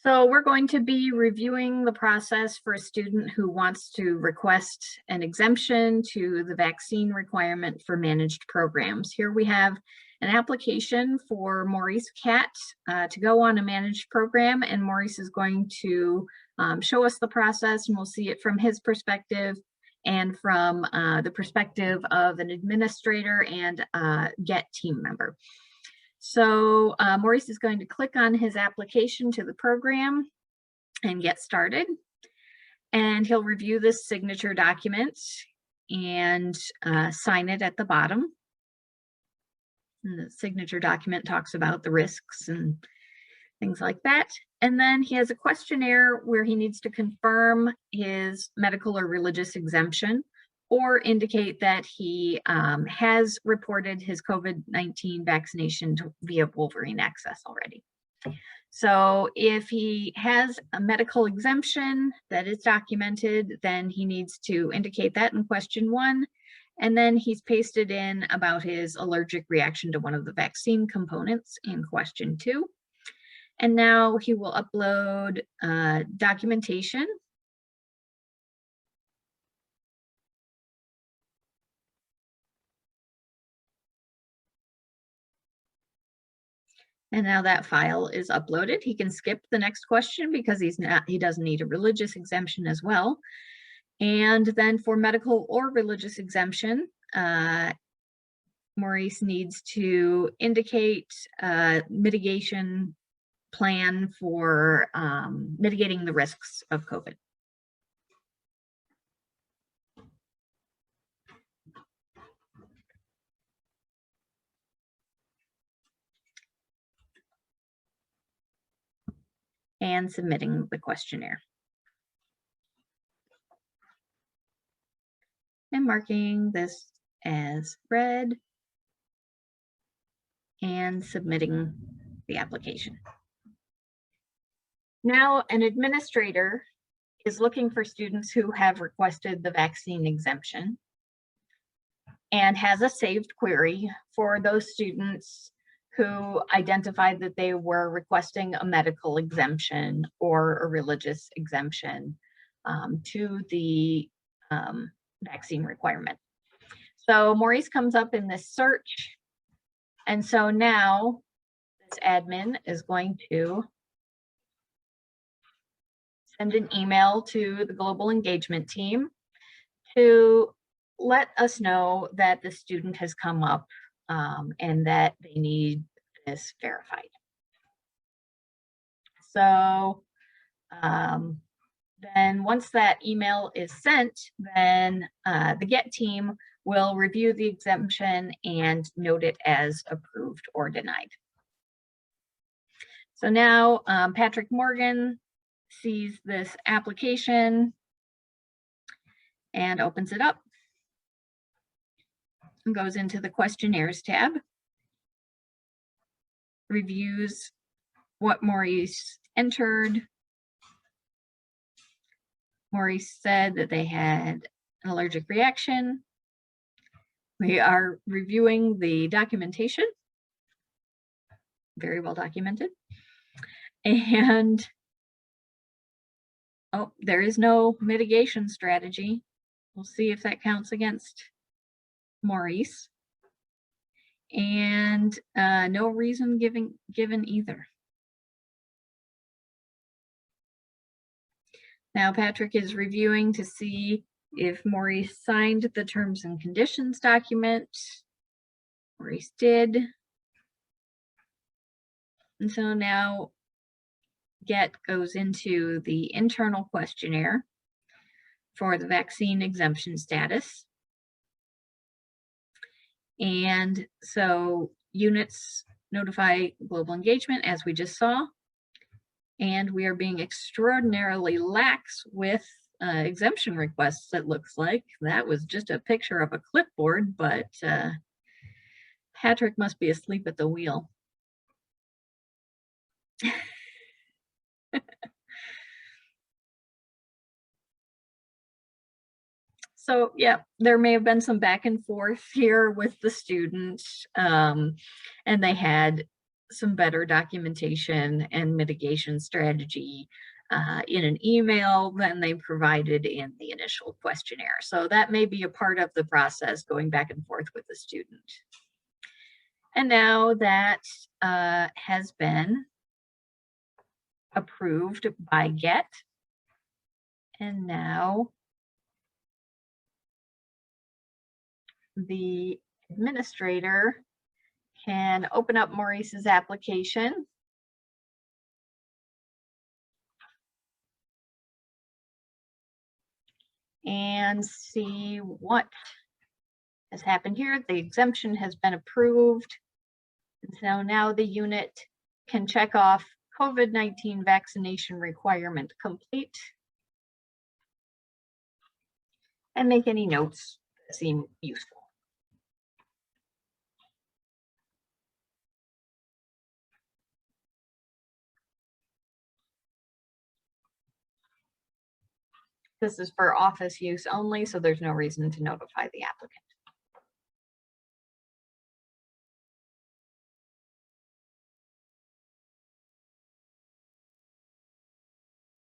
So we're going to be reviewing the process for a student who wants to request an exemption to the vaccine requirement for managed programs. Here we have an application for Maurice Catt to go on a managed program, and Maurice is going to show us the process, and we'll see it from his perspective and from the perspective of an administrator and GET team member. So Maurice is going to click on his application to the program and get started. And he'll review this signature document and sign it at the bottom. And the signature document talks about the risks and things like that. And then he has a questionnaire where he needs to confirm his medical or religious exemption, or indicate that he has reported his COVID-19 vaccination via Wolverine Access already. So if he has a medical exemption that is documented, then he needs to indicate that in question 1. And then he's pasted in about his allergic reaction to one of the vaccine components in question 2. And now he will upload documentation. And now that file is uploaded. He can skip the next question because he doesn't need a religious exemption as well. And then for medical or religious exemption, Maurice needs to indicate a mitigation plan for mitigating the risks of COVID. And submitting the questionnaire. And marking this as read and submitting the application. Now, an administrator is looking for students who have requested the vaccine exemption and has a saved query for those students who identified that they were requesting a medical exemption or a religious exemption to the vaccine requirement. So Maurice comes up in this search. And so now this admin is going to send an email to the global engagement team to let us know that the student has come up and that they need this verified. So then once that email is sent, then the GET team will review the exemption and note it as approved or denied. So now Patrick Morgan sees this application and opens it up. Goes into the questionnaires tab, reviews what Maurice entered. Maurice said that they had an allergic reaction. We are reviewing the documentation, very well documented. And oh, there is no mitigation strategy. We'll see if that counts against Maurice, and no reason given either. Now Patrick is reviewing to see if Maurice signed the terms and conditions document. Maurice did. And so now GET goes into the internal questionnaire for the vaccine exemption status. And so units notify global engagement, as we just saw, and we are being extraordinarily lax with exemption requests, it looks like. That was just a picture of a clipboard, but Patrick must be asleep at the wheel. So yeah, there may have been some back and forth here with the student, and they had some better documentation and mitigation strategy in an email than they provided in the initial questionnaire. So that may be a part of the process, going back and forth with the student. And now that has been approved by GET. And now the administrator can open up Maurice's application. And see what has happened here. The exemption has been approved. And so now the unit can check off COVID-19 vaccination requirement complete and make any notes that seem useful. This is for office use only, so there's no reason to notify the applicant.